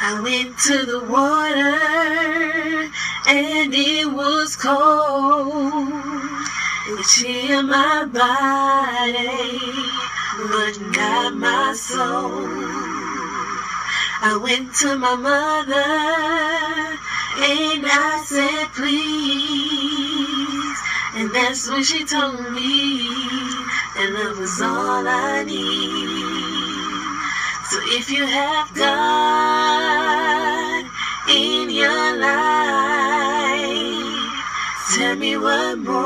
I went to the water and it was cold. It chilled my body, but not my soul. I went to my mother and I said please, and that's when she told me that love was all I need. So if you have God in your life, tell me what more